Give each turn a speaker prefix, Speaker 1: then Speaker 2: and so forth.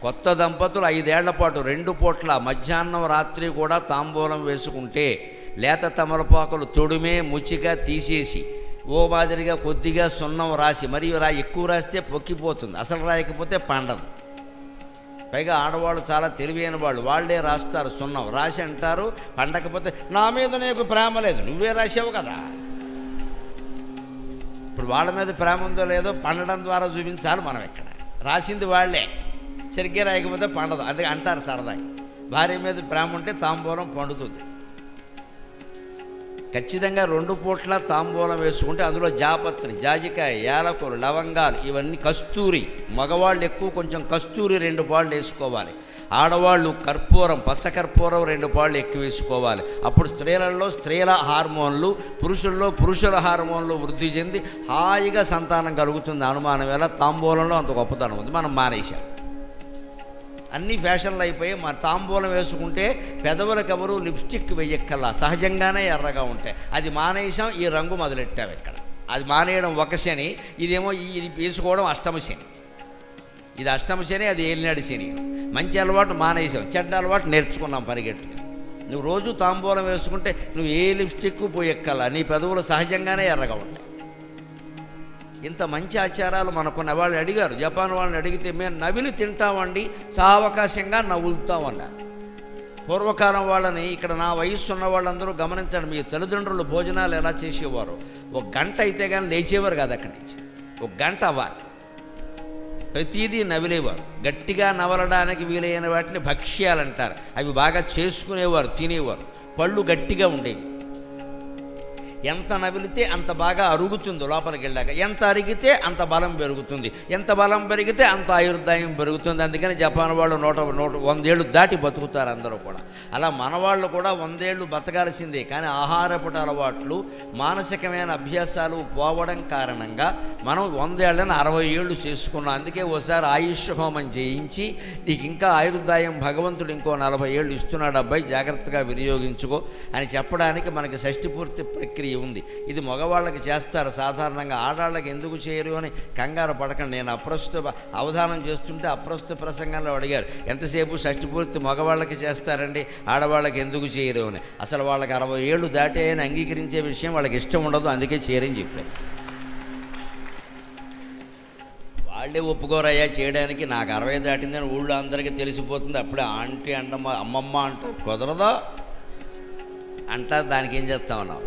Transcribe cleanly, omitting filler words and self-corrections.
Speaker 1: కొత్త దంపతులు 5 ఏళ్ల పాటు 2 పూట్ల మధ్యాహ్నం రాత్రి కూడా తాంబూలం వేసుకుంటే లేత తమలపాకులు తొడిమే ముచ్చిగా తీసేసి ఓ మాదిరిగా కొద్దిగా సున్నం రాసి, మరియు ఎక్కువ రాస్తే పొక్కిపోతుంది, అసలు రాయకపోతే పండదు. పైగా ఆడవాళ్ళు చాలా తెలివైన వాళ్ళు, వాళ్ళే రాస్తారు సున్నం, రాసి అంటారు పండకపోతే నా మీద నీకు ప్రేమ లేదు, నువ్వే రాసావు కదా. ఇప్పుడు వాళ్ళ మీద ప్రేమ ఉందో లేదో పండడం ద్వారా చూపించాలి మనం. ఇక్కడ రాసింది వాళ్ళే, సరిగ్గా రాయకపోతే పండదు. అందుకే అంటారు సరదాకి, భార్య మీద ప్రేమ ఉంటే తాంబూలం పండుతుంది. ఖచ్చితంగా 2 పూట్ల తాంబూలం వేసుకుంటే అందులో జాపత్రి, జాజికాయ, యాలకులు, లవంగాలు, ఇవన్నీ కస్తూరి. మగవాళ్ళు ఎక్కువ కొంచెం కస్తూరి 2 పాళ్ళు వేసుకోవాలి. ఆడవాళ్ళు కర్పూరం, పచ్చకర్పూరం 2 పాళ్ళు ఎక్కువ వేసుకోవాలి. అప్పుడు స్త్రీలలో స్త్రీల హార్మోన్లు, పురుషుల్లో పురుషుల హార్మోన్లు వృద్ధి చెంది హాయిగా సంతానం కలుగుతుంది. అనుమానం ఎలా? తాంబూలంలో అంత గొప్పతనం ఉంది. మనం మానేశాం, అన్ని ఫ్యాషన్లు అయిపోయి. మా తాంబూలం వేసుకుంటే పెదవులకు ఎవరు లిప్స్టిక్ వెయ్యక్కల్లా, సహజంగానే ఎర్రగా ఉంటాయి. అది మానేసాం, ఈ రంగు మొదలెట్టాం. ఇక్కడ అది మానేయడం ఒక శని, ఇదేమో ఇది వేసుకోవడం అష్టమ శని. ఇది అష్టమ శని, అది ఏలినాడు శని. మంచి అలవాటు మానేసాం, చెడ్డ అలవాటు నేర్చుకున్నాం పరిగెట్టుకుని. నువ్వు రోజు తాంబూలం వేసుకుంటే నువ్వు ఏ లిప్స్టిక్ పోయెక్కల్లా, నీ పెదవులు సహజంగానే ఎర్రగా ఉంటాయి. ఇంత మంచి ఆచారాలు మనకున్న. వాళ్ళు అడిగారు, జపాన్ వాళ్ళని అడిగితే, మేము నవిలి తింటామండి, సావకాశంగా నవ్వులుతామన్నారు. పూర్వకాలం వాళ్ళని, ఇక్కడ నా వయస్సు ఉన్న వాళ్ళందరూ గమనించండి, మీ తల్లిదండ్రులు భోజనాలు ఎలా చేసేవారు. 1 గంట అయితే కానీ లేచేవారు కాదు అక్కడి నుంచి. 1 గంట అవ్వాలి, ప్రతిదీ నవిలేవారు. గట్టిగా నవలడానికి వీలైన వాటిని భక్ష్యాలు అంటారు. అవి బాగా చేసుకునేవారు, తినేవారు. పళ్ళు గట్టిగా ఉండేవి. ఎంత నవిలితే అంత బాగా అరుగుతుంది లోపలికి వెళ్ళాక, ఎంత అరిగితే అంత బలం పెరుగుతుంది, ఎంత బలం పెరిగితే అంత ఆయుర్దాయం పెరుగుతుంది. అందుకని జపాన్ వాళ్ళు 100 ఏళ్ళు దాటి బతుకుతారు అందరూ కూడా. అలా మనవాళ్ళు కూడా 100 ఏళ్ళు బతకాల్సిందే. కానీ ఆహారపుట అలవాట్లు, మానసికమైన అభ్యాసాలు పోవడం కారణంగా మనం 100 ఏళ్ళని 60 ఏళ్ళు చేసుకున్నాం. అందుకే ఓసారి ఆయుష్ హోమం చేయించి, నీకు ఇంకా ఆయుర్దాయం భగవంతుడు ఇంకో 40 ఏళ్ళు ఇస్తున్నాడు అబ్బాయి, జాగ్రత్తగా వినియోగించుకో అని చెప్పడానికి మనకి షష్ఠిపూర్తి ప్రక్రియ ఉంది. ఇది మగవాళ్ళకి చేస్తారు సాధారణంగా, ఆడవాళ్ళకి ఎందుకు చేయరు అని కంగారు పడకండి. నేను అప్రస్తుత అవధానం చేస్తుంటే అప్రస్తుత ప్రసంగంలో అడిగారు, ఎంతసేపు షష్ఠిపూర్తి మగవాళ్ళకి చేస్తారండి, ఆడవాళ్ళకి ఎందుకు చేయరు అని. అసలు వాళ్ళకి 60 ఏళ్ళు దాటే అని అంగీకరించే విషయం వాళ్ళకి ఇష్టం ఉండదు, అందుకే చేయరని చెప్పారు. వాళ్ళే ఒప్పుకోరయ్యా చేయడానికి. నాకు 60 దాటిందని ఊళ్ళో అందరికీ తెలిసిపోతుంది, అప్పుడే ఆంటీ అంటమ్మ అమ్మమ్మ అంటారు. కుదరదా అంటారు, దానికి ఏం చేస్తామన్నావు.